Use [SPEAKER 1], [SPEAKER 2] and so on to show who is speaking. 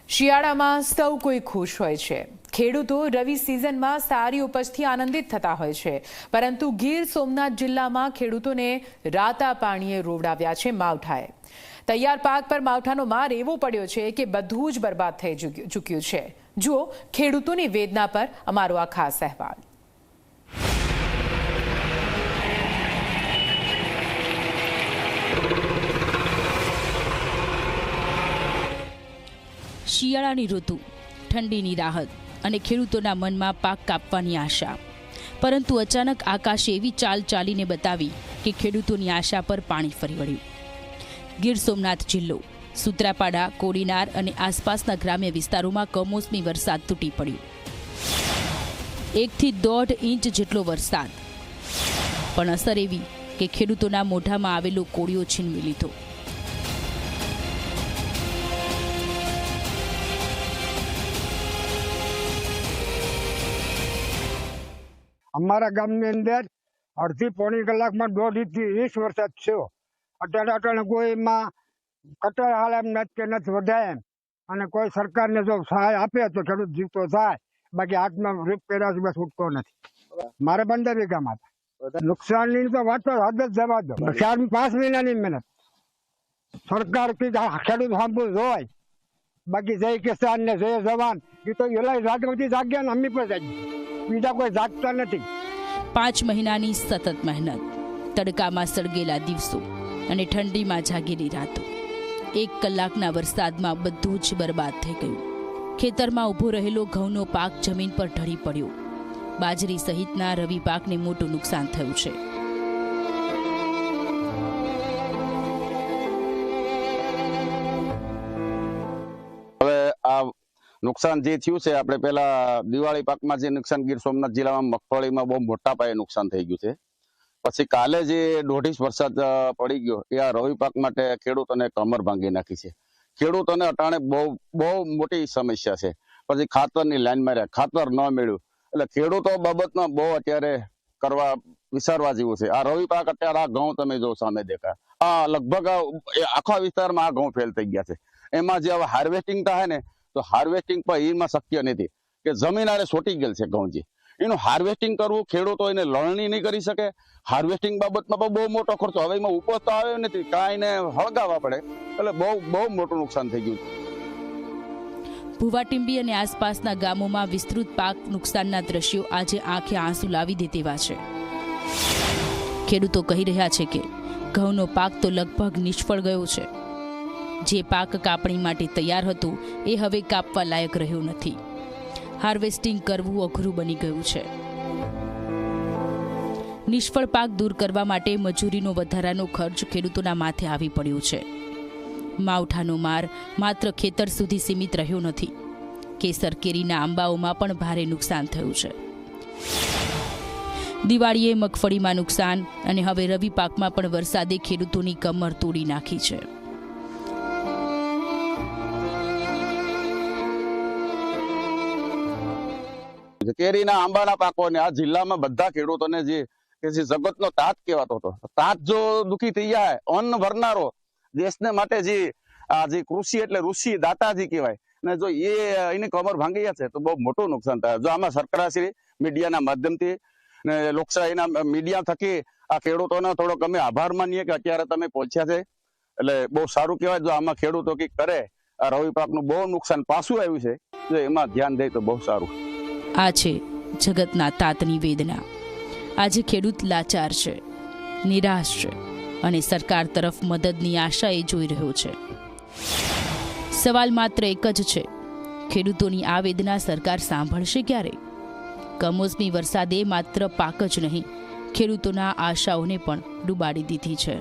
[SPEAKER 1] શિયાળામાં સૌ કોઈ ખુશ હોય છે। ખેડૂતો રવિ સિઝનમાં સારી ઉપજથી આનંદિત થતા હોય છે, પરંતુ ગીર સોમનાથ જિલ્લામાં ખેડૂતોને રાતા પાણીએ રોવડાવ્યા છે માવઠાએ। તૈયાર પાક પર માવઠાનો માર એવો પડ્યો છે કે બધું જ બરબાદ થઈ ચૂક્યું છે। જુઓ ખેડૂતોની વેદના પર અમારો આ ખાસ અહેવાલ।
[SPEAKER 2] શિયાળાની ઋતુ, ઠંડીની રાહત અને ખેડૂતોના મનમાં પાક કાપવાની આશા, પરંતુ અચાનક આકાશે એવી ચાલ ચાલીને બતાવી કે ખેડૂતોની આશા પર પાણી ફરી વળ્યું। ગીર સોમનાથ જિલ્લો, સૂત્રાપાડા, કોડીનાર અને આસપાસના ગ્રામ્ય વિસ્તારોમાં કમોસમી વરસાદ તૂટી પડ્યો। 1 થી 1.5 ઇંચ જેટલો વરસાદ, પણ અસર એવી કે ખેડૂતોના મોઢામાં આવેલો કોળિયો છીનવી લીધો।
[SPEAKER 3] અમારા ગામની અંદર અડધી પોણી કલાકમાં 1.5 થી 20 વરસાદ થયો। અટાણે કોઈમાં કટર હાલ એમ નથી કે નથી વધાય એમ, અને કોઈ સરકારને જો સહાય આપે તો ખેડૂત જીવતો થાય, બાકી હાથમાં રીપ કર્યા છે બસ ઉઠતો નથી। મારે 15 વીઘામાં હતા। નુકસાનની તો વાત તો હદ જ જવા દો। 4-5 મહિનાની મહેનત સરકાર ખેડૂત સાંભળવું જોઈએ, બાકી જય કિસાન ને જય જવાન એ તો એલા રાજમાંથી જાગ્યા ને અમી પણ જાગી, બીજા કોઈ જાગતા નથી।
[SPEAKER 2] 5 મહિનાની સતત મહેનત, તડકામાં સળગેલા દિવસો અને ઠંડીમાં જાગેલી રાતો, 1 કલાકના વરસાદમાં બધું જ બરબાદ થઈ ગયું। ખેતરમાં ઊભો રહેલો ઘઉંનો પાક જમીન પર ઢળી પડ્યો। બાજરી સહિતના રવિ પાકને મોટું નુકસાન થયું છે।
[SPEAKER 4] હવે આ નુકસાન જે થયું છે, આપણે પેલા દિવાળી પાકમાં જે નુકસાન ગીર સોમનાથ જિલ્લામાં મગફળીમાં બહુ મોટા પાયે નુકસાન થઈ ગયું છે। પછી કાલે જે 1.5 ઇંચ વરસાદ પડી ગયો એ આ રવિ પાક માટે ખેડૂતોને કમર ભાંગી નાખી છે। ખેડૂતોને અટાણે બહુ મોટી સમસ્યા છે। પછી ખાતરની લાઈન માર્યા, ખાતર ન મળ્યું, એટલે ખેડૂતો બાબતમાં બહુ અત્યારે વિચારવા જેવું છે। આ રવિ પાક અત્યારે આ ઘઉં તમે જો સામે દેખાય, આ લગભગ આખા વિસ્તારમાં આ ઘઉં ફેલ થઈ ગયા છે। એમાં જે હવે હાર્વેસ્ટિંગ થાય ને, તો હાર્વેસ્ટિંગ પણ એમાં શક્ય નથી કે જમીન આરે સોટી ગયેલ છે ઘઉં, જે એનું હાર્વેસ્ટિંગ કરવું ખેડૂતો એને લણણી નહીં કરી શકે। હાર્વેસ્ટિંગ બાબતમાં પણ બહુ મોટો ખર્ચો, હવે એમાં ઉપજ તો આવ્યો નથી, કાંઈને હળગાવવા પડે, એટલે બહુ મોટું નુકસાન થઈ ગયું।
[SPEAKER 2] ભુવાટીંબી અને આસપાસના ગામોમાં વિસ્તૃત પાક નુકસાનના દ્રશ્યો આજે આંખે આંસુ લાવી દે તેવા છે। ખેડૂતો કહી રહ્યા છે કે ઘઉંનો પાક તો લગભગ નિષ્ફળ ગયો છે। જે પાક કાપણી માટે તૈયાર હતું એ હવે કાપવા લાયક રહ્યું નથી। હાર્વેસ્ટિંગ કરવું અઘરું બની ગયું છે। નિષ્ફળ પાક દૂર કરવા માટે મજૂરીનો વધારાનો ખર્ચ ખેડૂતોના માથે આવી પડ્યો છે। માવઠાનો માર માત્ર ખેતર સુધી સીમિત રહ્યો નથી, કેસર કેરીના આંબાઓમાં પણ ભારે નુકસાન થયું છે। દિવાળીએ મગફળીમાં નુકસાન અને હવે રવિ પાકમાં પણ વરસાદે ખેડૂતોની કમર તોડી નાખી છે।
[SPEAKER 4] કેરીના આંબાના પાકોને આ જિલ્લામાં બધા ખેડૂતોને જે જગતનો તાત કહેવાતો હતો, તાત જો દુખી થઈ જાય, અન્ન ભરનારો દેશને માટે જે કૃષિ એટલે ઋષિ દાતાજી કહેવાય ને, જો એની કમર ભાંગી જશે તો બહુ મોટું નુકસાન થાય। જો આમાં સરકારશ્રી મીડિયાના માધ્યમથી ને લોકશાહીના મીડિયા થકી આ ખેડૂતોનો થોડોક અમે આભાર માનીએ કે અત્યારે તમે પહોંચ્યા છે, એટલે બહુ સારું કહેવાય। જો આમાં ખેડૂતો કંઈક કરે, આ રવિ પાકનું બહુ નુકસાન પાછું આવ્યું છે, જો એમાં ધ્યાન દે તો બહુ સારું।
[SPEAKER 2] આ છે જગતના તાતની વેદના। આજે ખેડૂત લાચાર છે, નિરાશ છે અને સરકાર તરફ મદદની આશા એ જોઈ રહ્યો છે। સવાલ માત્ર એક જ છે, ખેડૂતોની આ વેદના સરકાર સાંભળશે ક્યારે? કમોસમી વરસાદે માત્ર પાક જ નહીં, ખેડૂતોના આશાઓને પણ ડૂબાડી દીધી છે।